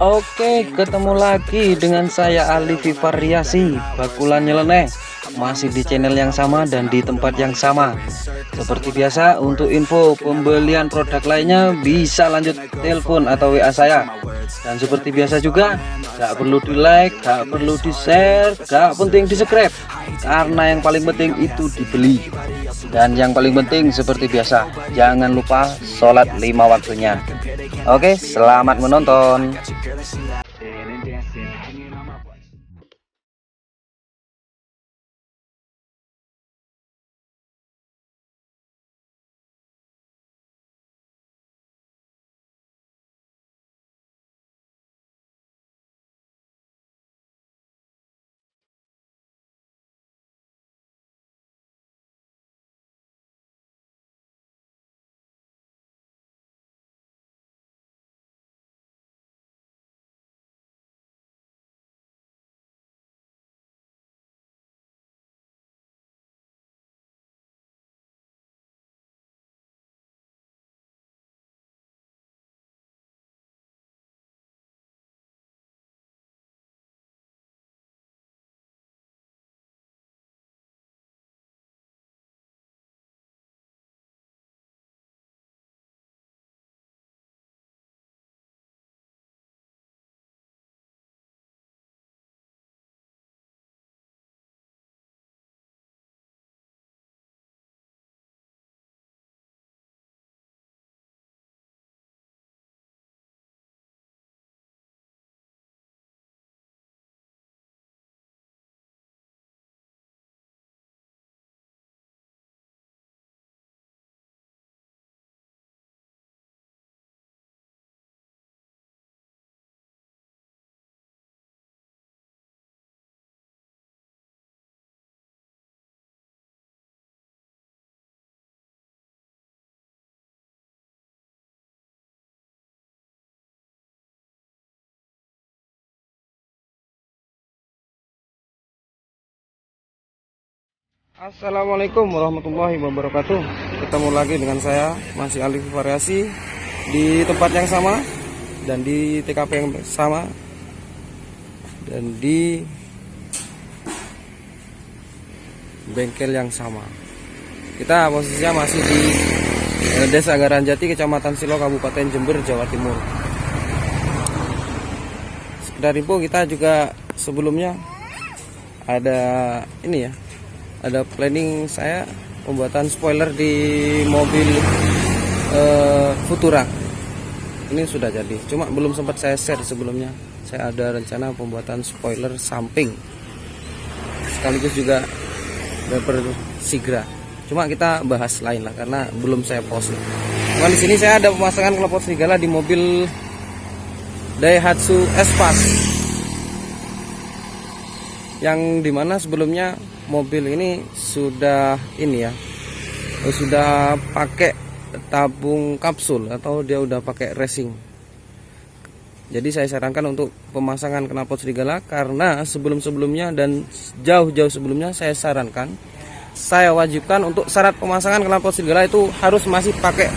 Oke, ketemu lagi dengan saya Alifi Variasi Bakulan Nyeleneh. Masih di channel yang sama dan di tempat yang sama. Seperti biasa, untuk info pembelian produk lainnya bisa lanjut telepon atau WA saya. Dan seperti biasa juga, gak perlu di like, gak perlu di share, gak penting di subscribe, karena yang paling penting itu dibeli. Dan yang paling penting seperti biasa, jangan lupa sholat 5 waktunya. Oke, selamat menonton. Assalamualaikum warahmatullahi wabarakatuh. Ketemu lagi dengan saya, masih Alifi Variasi, di tempat yang sama dan di TKP yang sama dan di bengkel yang sama. Kita posisinya masih di Desa Garanjati, Kecamatan Silo, Kabupaten Jember, Jawa Timur. Sekedar info, kita juga sebelumnya ada ini ya, ada planning saya pembuatan spoiler di mobil Futura. Ini sudah jadi, cuma belum sempat saya share sebelumnya. Saya ada rencana pembuatan spoiler samping sekaligus juga bumper Sigra. Cuma kita bahas lain lah karena belum saya post. Cuma di sini saya ada pemasangan knalpot serigala di mobil Daihatsu Espace, yang dimana sebelumnya mobil ini sudah sudah pakai tabung kapsul atau dia udah pakai racing. Jadi saya sarankan untuk pemasangan knalpot serigala, karena sebelum-sebelumnya dan jauh-jauh sebelumnya saya wajibkan untuk syarat pemasangan knalpot serigala itu harus masih pakai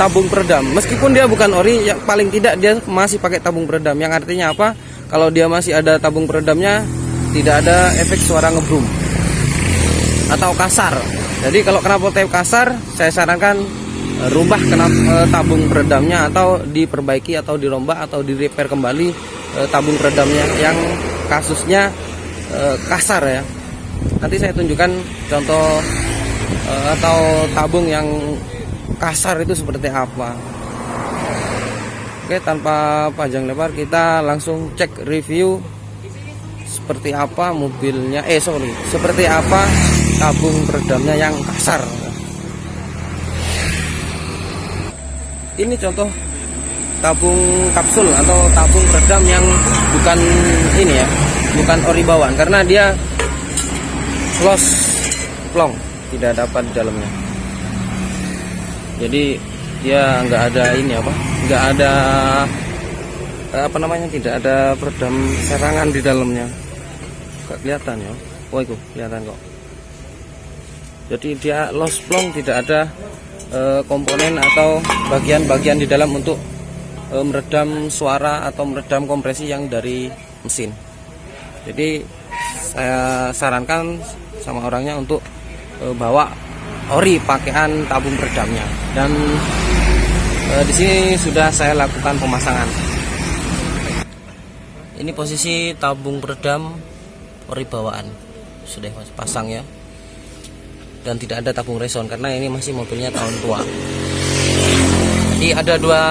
tabung peredam. Meskipun dia bukan ori, ya paling tidak dia masih pakai tabung peredam. Yang artinya apa? Kalau dia masih ada tabung peredamnya, tidak ada efek suara ngebrum atau kasar. Jadi kalau knalpotnya kasar, saya sarankan rubah tabung peredamnya atau diperbaiki atau dirombak atau di repair kembali tabung peredamnya yang kasusnya kasar ya. Nanti saya tunjukkan contoh atau tabung yang kasar itu seperti apa. Oke, tanpa panjang lebar kita langsung cek review seperti apa mobilnya, seperti apa tabung peredamnya yang kasar. Ini contoh tabung kapsul atau tabung peredam yang bukan ini ya, bukan ori bawaan, karena dia close plong, tidak dapat di dalamnya. Jadi dia nggak ada ini nggak ada tidak ada peredam serangan di dalamnya. Gak kelihatan ya. Oh itu kelihatan kok. Jadi dia lost plong, tidak ada komponen atau bagian-bagian di dalam untuk meredam suara atau meredam kompresi yang dari mesin. Jadi saya sarankan sama orangnya untuk bawa ori pakaian tabung peredamnya, dan di sini sudah saya lakukan pemasangan. Ini posisi tabung peredam ori bawaan sudah pasang ya, dan tidak ada tabung reson karena ini masih mobilnya tahun tua. Jadi ada dua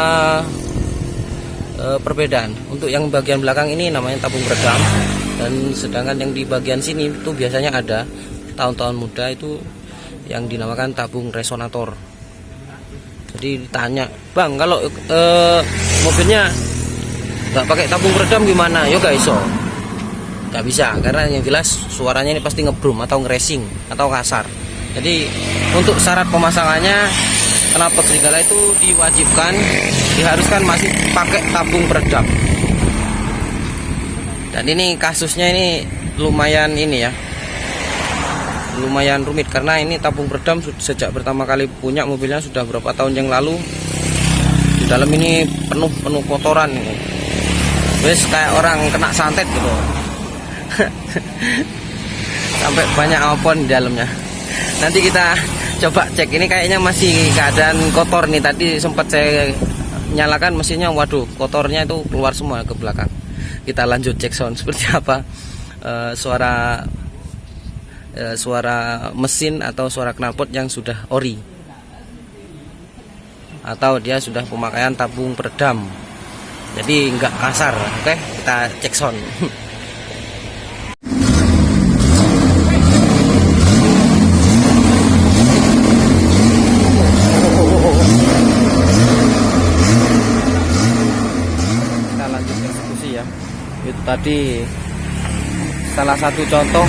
perbedaan. Untuk yang bagian belakang ini namanya tabung peredam, dan sedangkan yang di bagian sini itu biasanya ada tahun-tahun muda itu yang dinamakan tabung resonator. Jadi ditanya, bang, kalau mobilnya nggak pakai tabung peredam gimana? Yo gak iso, nggak bisa, karena yang jelas suaranya ini pasti ngebrum atau ngeresing atau kasar. Jadi untuk syarat pemasangannya, knalpot serigala itu diwajibkan, diharuskan masih pakai tabung peredam. Dan ini kasusnya ini lumayan ini ya, lumayan rumit karena ini tabung peredam sejak pertama kali punya mobilnya sudah berapa tahun yang lalu. Di dalam ini penuh kotoran ini. Wes kayak orang kena santet gitu. Sampai banyak alpon di dalamnya. Nanti kita coba cek, ini kayaknya masih keadaan kotor nih. Tadi sempat saya nyalakan mesinnya, waduh, kotornya itu keluar semua ke belakang. Kita lanjut cek sound seperti apa suara mesin atau suara knalpot yang sudah ori atau dia sudah pemakaian tabung peredam, jadi nggak kasar. Oke, kita cek sound. Kita lanjut eksekusi ya. Itu tadi salah satu contoh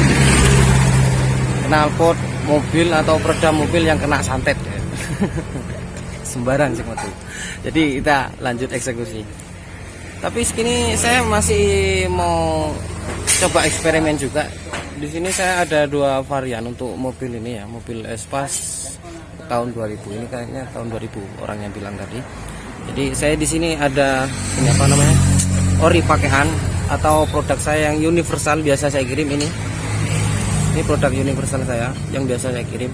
knalpot mobil atau peredam mobil yang kena santet ya. Sembarang sih waktu. Jadi kita lanjut eksekusi. Tapi segini saya masih mau coba eksperimen juga. Di sini saya ada dua varian untuk mobil ini ya, mobil Espace tahun 2000. Ini kayaknya tahun 2000 orang yang bilang tadi. Jadi saya di sini ada ini apa namanya? Ori pakaian atau produk saya yang universal biasa saya kirim ini. Ini produk universal saya yang biasa saya kirim,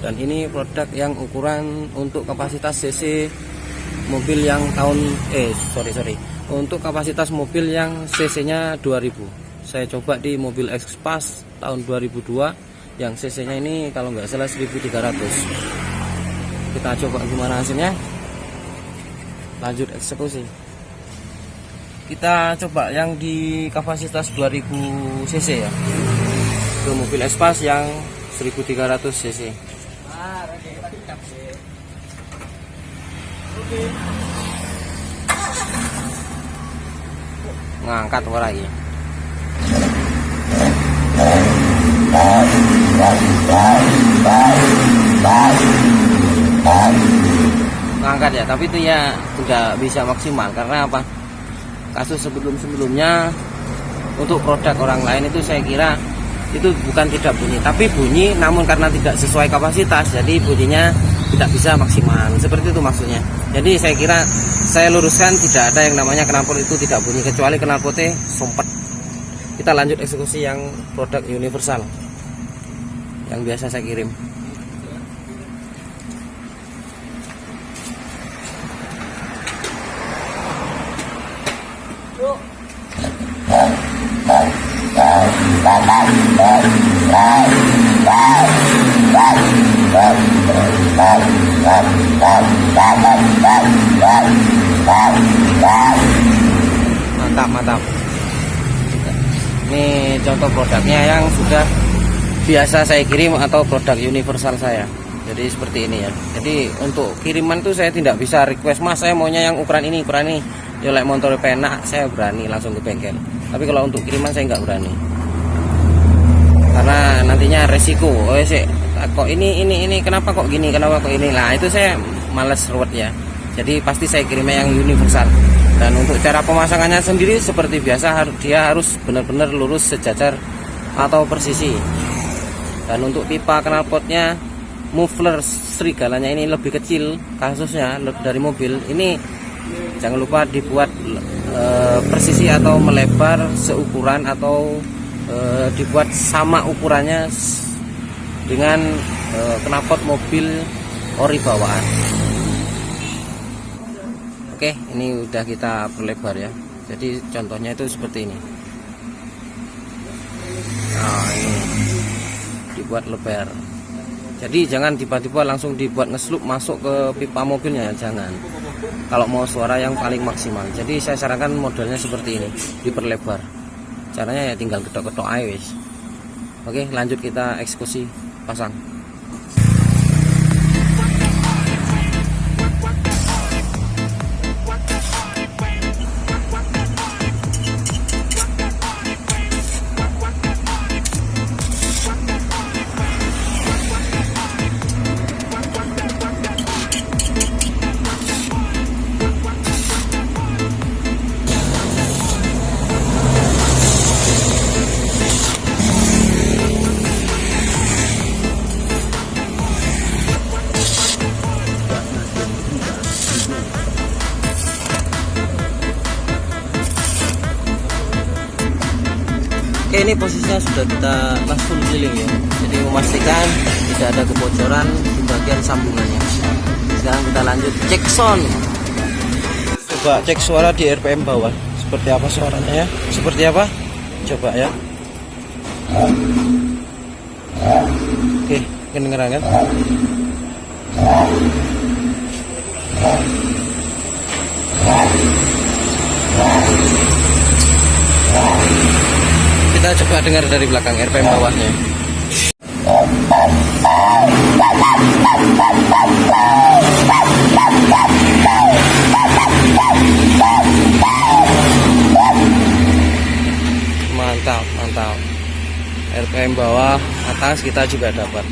dan ini produk yang ukuran untuk kapasitas cc mobil yang tahun untuk kapasitas mobil yang cc nya 2000. Saya coba di mobil Espace tahun 2002 yang cc nya ini kalau nggak salah 1300. Kita coba gimana hasilnya, lanjut eksekusi. Kita coba yang di kapasitas 2000 cc ya, ke mobil Espace yang 1300 cc. Ngangkat ora iki. Ngangkat ya, tapi itu ya tidak bisa maksimal karena apa? Kasus sebelum-sebelumnya untuk produk orang lain itu saya kira itu bukan tidak bunyi, tapi bunyi namun karena tidak sesuai kapasitas, jadi bunyinya tidak bisa maksimal. Seperti itu maksudnya. Jadi saya kira saya luruskan, tidak ada yang namanya knalpot itu tidak bunyi kecuali knalpotnya sumpet. Kita lanjut eksekusi yang produk universal yang biasa saya kirim. Mantap. Ini contoh produknya yang sudah biasa saya kirim atau produk universal saya. Jadi seperti ini ya. Jadi untuk kiriman itu saya tidak bisa request, mas saya maunya yang ukuran ini. Ya lek motor penak saya berani langsung ke bengkel. Tapi kalau untuk kiriman saya nggak berani. Karena nantinya resiko. Oh sih, kok ini kenapa kok gini? Kenapa kok ini? Lah itu saya males ruwet ya. Jadi pasti saya kirimnya yang universal. Dan untuk cara pemasangannya sendiri seperti biasa, dia harus benar-benar lurus sejajar atau persisi. Dan untuk pipa knalpotnya, muffler serigalanya ini lebih kecil kasusnya dari mobil. Ini Jangan lupa dibuat presisi atau melebar seukuran atau dibuat sama ukurannya dengan knalpot mobil ori bawaan. Oke, ini udah kita perlebar ya. Jadi contohnya itu seperti ini. Nah, ini dibuat lebar. Jadi jangan tiba-tiba langsung dibuat ngesluk masuk ke pipa mobilnya, jangan. Kalau mau suara yang paling maksimal. Jadi saya sarankan modelnya seperti ini, diperlebar. Caranya ya tinggal ketok-ketok aja wis. Oke, lanjut kita eksekusi pasang. Oke, ini posisinya sudah kita langsung keliling ya. Jadi memastikan tidak ada kebocoran di bagian sambungannya. Sekarang kita lanjut cek sound. Coba cek suara di RPM bawah. Seperti apa suaranya ya? Seperti apa? Coba ya. Oke, kedengeran kan? Kita coba dengar dari belakang RPM bawahnya. Mantap, mantap. RPM bawah, atas kita juga dapat.